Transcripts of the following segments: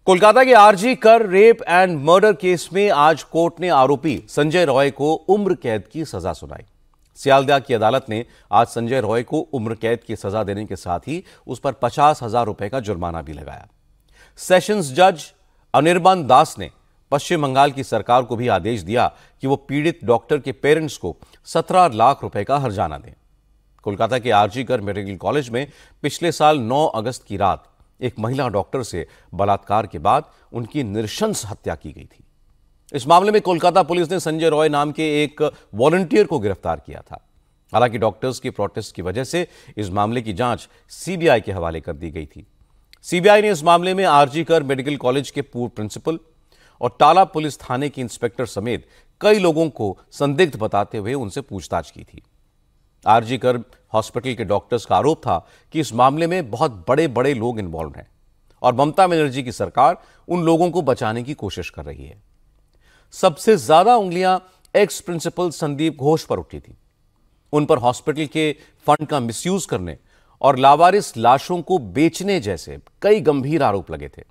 कोलकाता के आरजी कर rape and murder case में आज कोर्ट ने आरोपी संजय रॉय को उम्र कैद की सजा सुनाई। सियालदह की अदालत ने आज संजय रॉय को उम्र कैद की सजा देने के साथ ही उस पर 50,000 रुपए का जुर्माना भी लगाया। सेशंस जज अनिर्बान दास ने पश्चिम बंगाल की सरकार को भी आदेश दिया कि वो पीड़ित डॉक्टर के पेरेंट्स को 17 लाख रुपए का हर्जाना दें। कोलकाता के आरजी कर मेडिकल कॉलेज में पिछले साल 9 अगस्त की रात एक महिला डॉक्टर से बलात्कार के बाद उनकी नृशंस हत्या की गई थी। इस मामले में कोलकाता पुलिस ने संजय रॉय नाम के एक वॉलंटियर को गिरफ्तार किया था। हालांकि डॉक्टर्स की प्रोटेस्ट की वजह से इस मामले की जांच सीबीआई के हवाले कर दी गई थी। सीबीआई ने इस मामले में आरजी कर मेडिकल कॉलेज के पूर्व प्रिंसिपल और टाला पुलिस थाने के इंस्पेक्टर समेत कई लोगों को संदिग्ध बताते हुए उनसे पूछताछ की थी। आरजी कर हॉस्पिटल के डॉक्टर्स का आरोप था कि इस मामले में बहुत बड़े बड़े लोग इन्वॉल्व हैं और ममता बनर्जी की सरकार उन लोगों को बचाने की कोशिश कर रही है। सबसे ज्यादा उंगलियां एक्स प्रिंसिपल संदीप घोष पर उठी थी। उन पर हॉस्पिटल के फंड का मिसयूज करने और लावारिस लाशों को बेचने जैसे कई गंभीर आरोप लगे थे।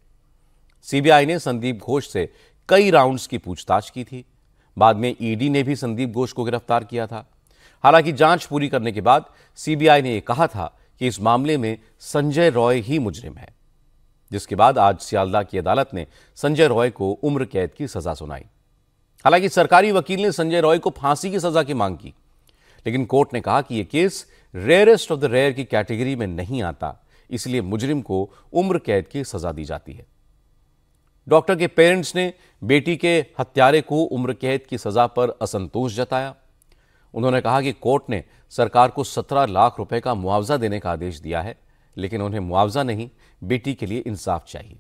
सीबीआई ने संदीप घोष से कई राउंड्स की पूछताछ की थी। बाद में ईडी ने भी संदीप घोष को गिरफ्तार किया था। हालांकि जांच पूरी करने के बाद सीबीआई ने यह कहा था कि इस मामले में संजय रॉय ही मुजरिम है, जिसके बाद आज सियालदह की अदालत ने संजय रॉय को उम्र कैद की सजा सुनाई। हालांकि सरकारी वकील ने संजय रॉय को फांसी की सजा की मांग की, लेकिन कोर्ट ने कहा कि यह case rarest of the rare की कैटेगरी में नहीं आता, इसलिए मुजरिम को उम्र कैद की सजा दी जाती है। डॉक्टर के पेरेंट्स ने बेटी के हत्यारे को उम्र कैद की सजा पर असंतोष जताया। उन्होंने कहा कि कोर्ट ने सरकार को 17 लाख रुपए का मुआवजा देने का आदेश दिया है, लेकिन उन्हें मुआवजा नहीं, बेटी के लिए इंसाफ चाहिए।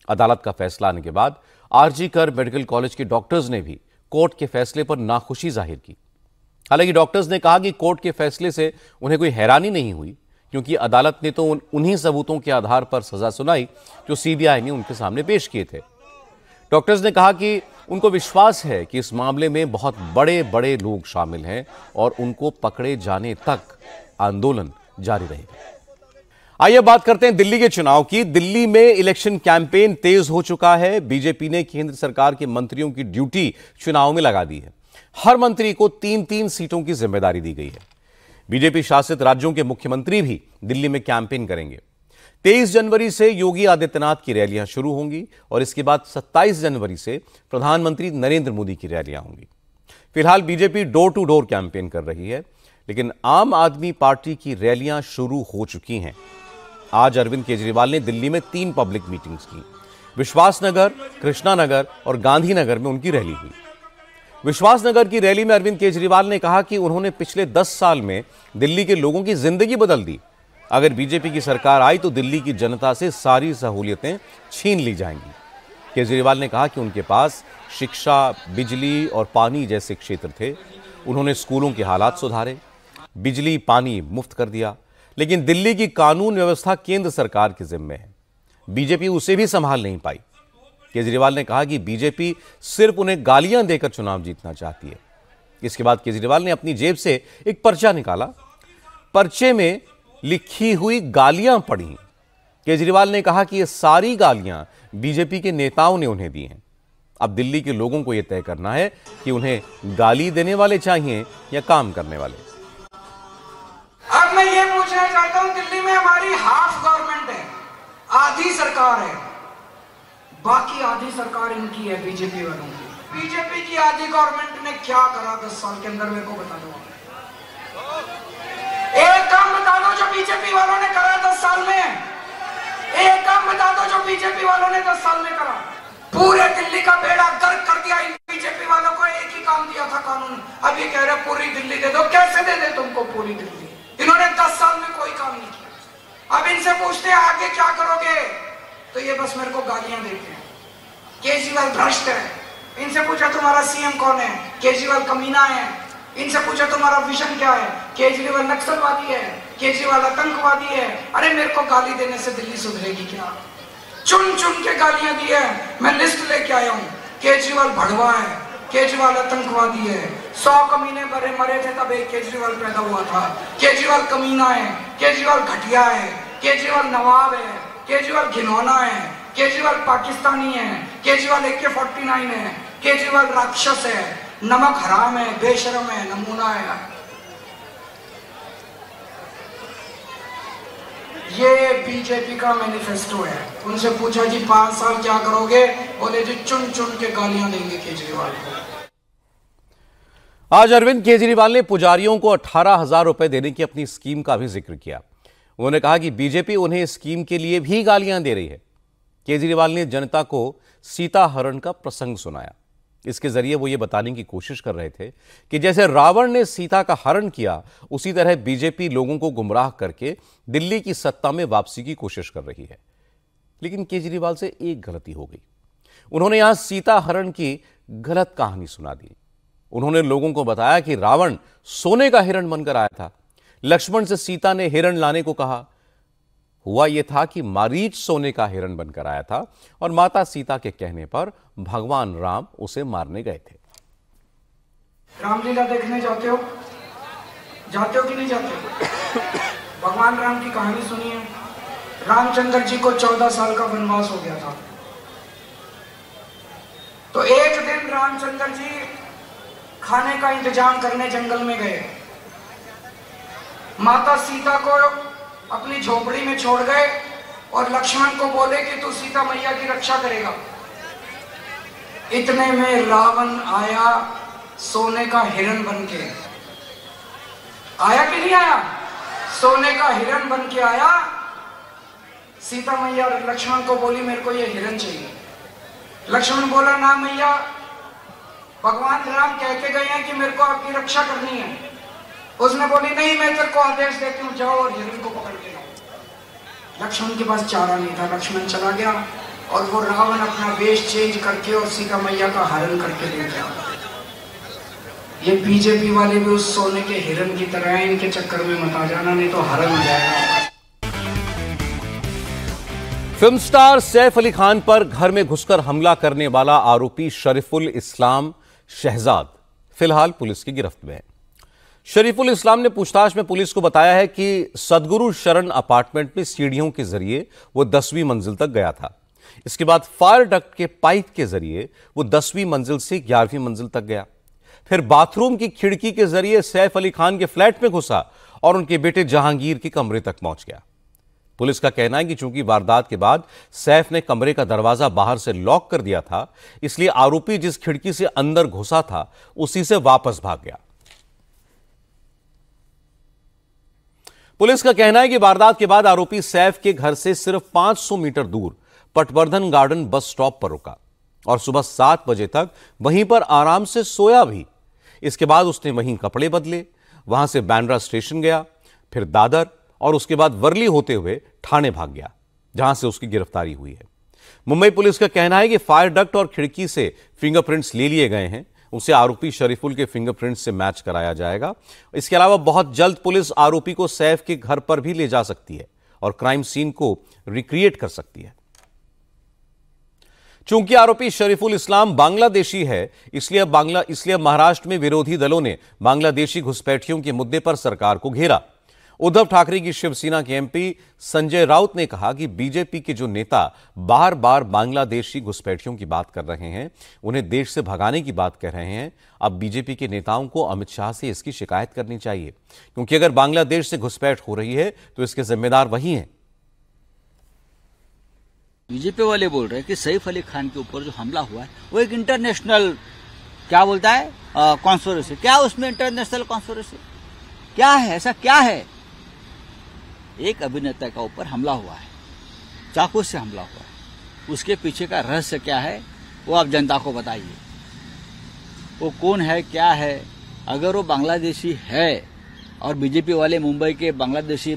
अदालत का फैसला आने के बाद आरजी कर मेडिकल कॉलेज के डॉक्टर्स ने भी कोर्ट के फैसले पर नाखुशी जाहिर की। हालांकि डॉक्टर्स ने कहा कि कोर्ट के फैसले से उन्हें कोई हैरानी नहीं हुई, क्योंकि अदालत ने तो उन्हीं सबूतों के आधार पर सजा सुनाई जो सीबीआई ने उनके सामने पेश किए थे। डॉक्टर्स ने कहा कि उनको विश्वास है कि इस मामले में बहुत बड़े बड़े लोग शामिल हैं और उनको पकड़े जाने तक आंदोलन जारी रहेगा। आइए बात करते हैं दिल्ली के चुनाव की। दिल्ली में इलेक्शन कैंपेन तेज हो चुका है। बीजेपी ने केंद्र सरकार के मंत्रियों की ड्यूटी चुनाव में लगा दी है। हर मंत्री को 3-3 सीटों की जिम्मेदारी दी गई है। बीजेपी शासित राज्यों के मुख्यमंत्री भी दिल्ली में कैंपेन करेंगे। 23 जनवरी से योगी आदित्यनाथ की रैलियां शुरू होंगी और इसके बाद 27 जनवरी से प्रधानमंत्री नरेंद्र मोदी की रैलियां होंगी। फिलहाल BJP door to door campaign कर रही है, लेकिन आम आदमी पार्टी की रैलियां शुरू हो चुकी हैं। आज अरविंद केजरीवाल ने दिल्ली में 3 पब्लिक मीटिंग्स की। विश्वासनगर, कृष्णानगर और गांधीनगर में उनकी रैली हुई। विश्वासनगर की रैली में अरविंद केजरीवाल ने कहा कि उन्होंने पिछले 10 साल में दिल्ली के लोगों की जिंदगी बदल दी। अगर बीजेपी की सरकार आई तो दिल्ली की जनता से सारी सहूलियतें छीन ली जाएंगी। केजरीवाल ने कहा कि उनके पास शिक्षा, बिजली और पानी जैसे क्षेत्र थे। उन्होंने स्कूलों के हालात सुधारे, बिजली पानी मुफ्त कर दिया, लेकिन दिल्ली की कानून व्यवस्था केंद्र सरकार के जिम्मे है। बीजेपी उसे भी संभाल नहीं पाई। केजरीवाल ने कहा कि बीजेपी सिर्फ उन्हें गालियां देकर चुनाव जीतना चाहती है। इसके बाद केजरीवाल ने अपनी जेब से एक पर्चा निकाला। पर्चे में लिखी हुई गालियां पढ़ी। केजरीवाल ने कहा कि ये सारी गालियां बीजेपी के नेताओं ने उन्हें दी हैं। अब दिल्ली के लोगों को यह तय करना है कि उन्हें गाली देने वाले चाहिए या काम करने वाले। अब मैं ये पूछना चाहता हूं, दिल्ली में हमारी हाफ गवर्नमेंट है, आधी सरकार है, बाकी आधी सरकार इनकी है, बीजेपी वालों की। बीजेपी की आधी गवर्नमेंट ने क्या करा 10 साल के अंदर, मेरे को बता दो। एक काम बता दो जो बीजेपी वालों ने करा 10 साल में। एक काम बता दो जो बीजेपी वालों ने 10 साल में करा। पूरे दिल्ली का बेड़ा गर्क कर दिया इन बीजेपी वालों को। एक ही काम दिया था कानून, अब ये कह रहे पूरी दिल्ली दे दो। कैसे दे दे तुमको पूरी दिल्ली? इन्होंने 10 साल में कोई काम नहीं किया। अब इनसे पूछते हैं आगे क्या करोगे, तो ये बस मेरे को गालियां देते हैं। केजरीवाल भ्रष्ट है। इनसे पूछा तुम्हारा सीएम कौन है? केजरीवाल कमीना है। इनसे पूछा तुम्हारा विजन क्या है? केजरीवाल नक्सलवादी है, केजरीवाल आतंकवादी है। अरे मेरे को गाली देने से दिल्ली सुधरेगी क्या? चुन चुन के गालियां दी है, मैं लिस्ट लेके आया हूं। केजरीवाल भड़वा है, केजरीवाल आतंकवादी है। 100 कमीने मरे थे तब एक केजरीवाल पैदा हुआ था। केजरीवाल कमीना है, केजरीवाल घटिया है, केजरीवाल नवाब है, केजरीवाल घिनौना है, केजरीवाल पाकिस्तानी है, केजरीवाल AK-49 है, केजरीवाल राक्षस है, नमक हराम है, बेशरम है, नमूना है। ये बीजेपी का मैनिफेस्टो है। उनसे पूछा जी 5 साल क्या करोगे, बोले जी चुन चुन के गालियां देंगे केजरीवाल को। आज अरविंद केजरीवाल ने पुजारियों को 18,000 रुपए देने की अपनी स्कीम का भी जिक्र किया। उन्होंने कहा कि बीजेपी उन्हें इस स्कीम के लिए भी गालियां दे रही है। केजरीवाल ने जनता को सीता हरण का प्रसंग सुनाया। इसके जरिए वो ये बताने की कोशिश कर रहे थे कि जैसे रावण ने सीता का हरण किया, उसी तरह बीजेपी लोगों को गुमराह करके दिल्ली की सत्ता में वापसी की कोशिश कर रही है। लेकिन केजरीवाल से एक गलती हो गई। उन्होंने यहां सीता हरण की गलत कहानी सुना दी। उन्होंने लोगों को बताया कि रावण सोने का हिरण बनकर आया था। लक्ष्मण से सीता ने हिरण लाने को कहा। हुआ यह था कि मारीच सोने का हिरण बनकर आया था और माता सीता के कहने पर भगवान राम उसे मारने गए थे। रामलीला देखने जाते हो कि नहीं जाते हो? भगवान राम की कहानी सुनिए। रामचंद्र जी को 14 साल का वनवास हो गया था। तो एक दिन रामचंद्र जी खाने का इंतजाम करने जंगल में गए। माता सीता को अपनी झोपड़ी में छोड़ गए और लक्ष्मण को बोले कि तू सीता मैया की रक्षा करेगा। इतने में रावण आया सोने का हिरण बनके। आया कि नहीं आया? सोने का हिरण बनके आया। सीता मैया लक्ष्मण को बोली मेरे को ये हिरण चाहिए। लक्ष्मण बोला ना मैया, भगवान राम कह के गए हैं कि मेरे को आपकी रक्षा करनी है। उसने बोली नहीं, मैं तेरे को आदेश देती हूँ, जाओ और हिरण को पकड़ के लाओ। लक्ष्मण के पास चारा नहीं था। लक्ष्मण चला गया और वो रावण अपना वेश चेंज करके और सीता मैया का हरण करके ले गया। ये बीजेपी वाले भी उस सोने के हिरण की तरह है, इनके चक्कर में मत आ जाना, नहीं तो हरण हो जाएगा। फिल्म स्टार सैफ अली खान पर घर में घुसकर हमला करने वाला आरोपी शरीफुल इस्लाम शहजाद फिलहाल पुलिस की गिरफ्त में है। शरीफुल इस्लाम ने पूछताछ में पुलिस को बताया है कि सदगुरु शरण अपार्टमेंट में सीढ़ियों के जरिए वो 10वीं मंजिल तक गया था। इसके बाद फायर डक्ट के पाइप के जरिए वो 10वीं मंजिल से 11वीं मंजिल तक गया। फिर बाथरूम की खिड़की के जरिए सैफ अली खान के फ्लैट में घुसा और उनके बेटे जहांगीर के कमरे तक पहुंच गया। पुलिस का कहना है कि चूंकि वारदात के बाद सैफ ने कमरे का दरवाजा बाहर से लॉक कर दिया था, इसलिए आरोपी जिस खिड़की से अंदर घुसा था उसी से वापस भाग गया। पुलिस का कहना है कि वारदात के बाद आरोपी सैफ के घर से सिर्फ 500 मीटर दूर पटवर्धन गार्डन बस स्टॉप पर रुका और सुबह 7 बजे तक वहीं पर आराम से सोया भी। इसके बाद उसने वहीं कपड़े बदले, वहां से बांद्रा स्टेशन गया, फिर दादर और उसके बाद वर्ली होते हुए ठाणे भाग गया, जहां से उसकी गिरफ्तारी हुई है। मुंबई पुलिस का कहना है कि फायर डक्ट और खिड़की से फिंगरप्रिंट्स ले लिए गए हैं। उसे आरोपी शरीफुल के फिंगरप्रिंट्स से मैच कराया जाएगा। इसके अलावा बहुत जल्द पुलिस आरोपी को सैफ के घर पर भी ले जा सकती है और क्राइम सीन को रिक्रिएट कर सकती है। चूंकि आरोपी शरीफुल इस्लाम बांग्लादेशी है, इसलिए महाराष्ट्र में विरोधी दलों ने बांग्लादेशी घुसपैठियों के मुद्दे पर सरकार को घेरा। उद्धव ठाकरे की शिवसेना के एमपी संजय राउत ने कहा कि बीजेपी के जो नेता बार बार बांग्लादेशी घुसपैठियों की बात कर रहे हैं, उन्हें देश से भगाने की बात कह रहे हैं, अब बीजेपी के नेताओं को अमित शाह से इसकी शिकायत करनी चाहिए, क्योंकि अगर बांग्लादेश से घुसपैठ हो रही है तो इसके जिम्मेदार वही हैं। बीजेपी वाले बोल रहे हैं कि सैफ अली खान के ऊपर जो हमला हुआ है वो एक इंटरनेशनल क्या बोलता है कॉन्स्पिरेसी। क्या उसमें इंटरनेशनल कॉन्स्पिरेसी क्या है? ऐसा क्या है? एक अभिनेता का ऊपर हमला हुआ है, चाकू से हमला हुआ है। उसके पीछे का रहस्य क्या है वो आप जनता को बताइए। वो कौन है, क्या है? अगर वो बांग्लादेशी है और बीजेपी वाले मुंबई के बांग्लादेशी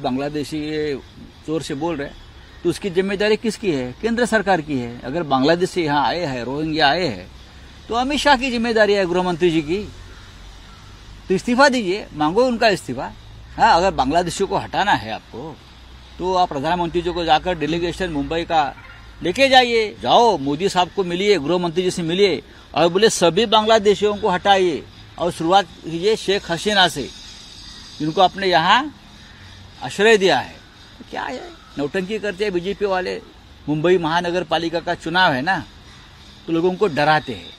जोर से बोल रहे हैं तो उसकी जिम्मेदारी किसकी है? केंद्र सरकार की है। अगर बांग्लादेशी यहाँ आए हैं, रोहिंग्या आए हैं, तो अमित शाह की जिम्मेदारी है, गृह मंत्री जी की। तो इस्तीफा दीजिए, मांगो उनका इस्तीफा। हाँ, अगर बांग्लादेशियों को हटाना है आपको तो आप प्रधानमंत्री जी को जाकर डेलीगेशन मुंबई का लेके जाइए। जाओ मोदी साहब को मिलिए, गृह मंत्री जी से मिलिए और बोले सभी बांग्लादेशियों को हटाइए और शुरुआत कीजिए शेख हसीना से, जिनको आपने यहाँ आश्रय दिया है। तो क्या है, नौटंकी करते हैं बीजेपी वाले। मुंबई महानगर पालिका का चुनाव है ना, तो लोगों को डराते हैं।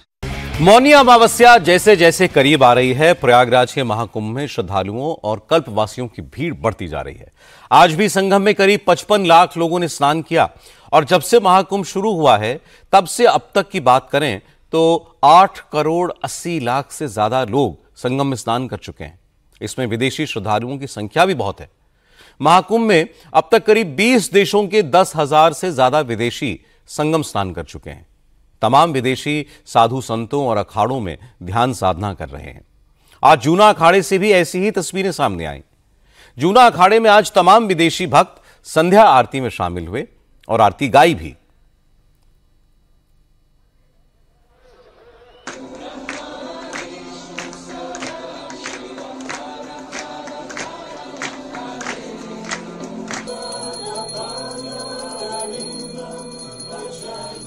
मौनी अमावस्या जैसे जैसे करीब आ रही है, प्रयागराज के महाकुंभ में श्रद्धालुओं और कल्पवासियों की भीड़ बढ़ती जा रही है। आज भी संगम में करीब 55 लाख लोगों ने स्नान किया और जब से महाकुंभ शुरू हुआ है तब से अब तक की बात करें तो 8 करोड़ 80 लाख से ज्यादा लोग संगम में स्नान कर चुके हैं। इसमें विदेशी श्रद्धालुओं की संख्या भी बहुत है। महाकुंभ में अब तक करीब 20 देशों के 10,000 से ज्यादा विदेशी संगम स्नान कर चुके हैं। तमाम विदेशी साधु संतों और अखाड़ों में ध्यान साधना कर रहे हैं। आज जूना अखाड़े से भी ऐसी ही तस्वीरें सामने आई। जूना अखाड़े में आज तमाम विदेशी भक्त संध्या आरती में शामिल हुए और आरती गाई भी।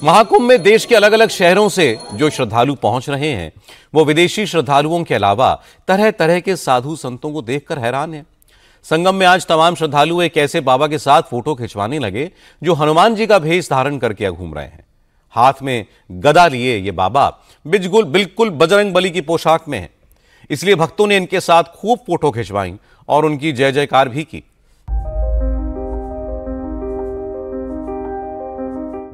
महाकुंभ में देश के अलग अलग शहरों से जो श्रद्धालु पहुंच रहे हैं वो विदेशी श्रद्धालुओं के अलावा तरह तरह के साधु संतों को देखकर हैरान हैं। संगम में आज तमाम श्रद्धालु एक ऐसे बाबा के साथ फोटो खिंचवाने लगे जो हनुमान जी का भेष धारण करके घूम रहे हैं। हाथ में गदा लिए ये बाबा बिल्कुल बजरंग बली की पोशाक में है, इसलिए भक्तों ने इनके साथ खूब फोटो खिंचवाई और उनकी जय जयकार भी की।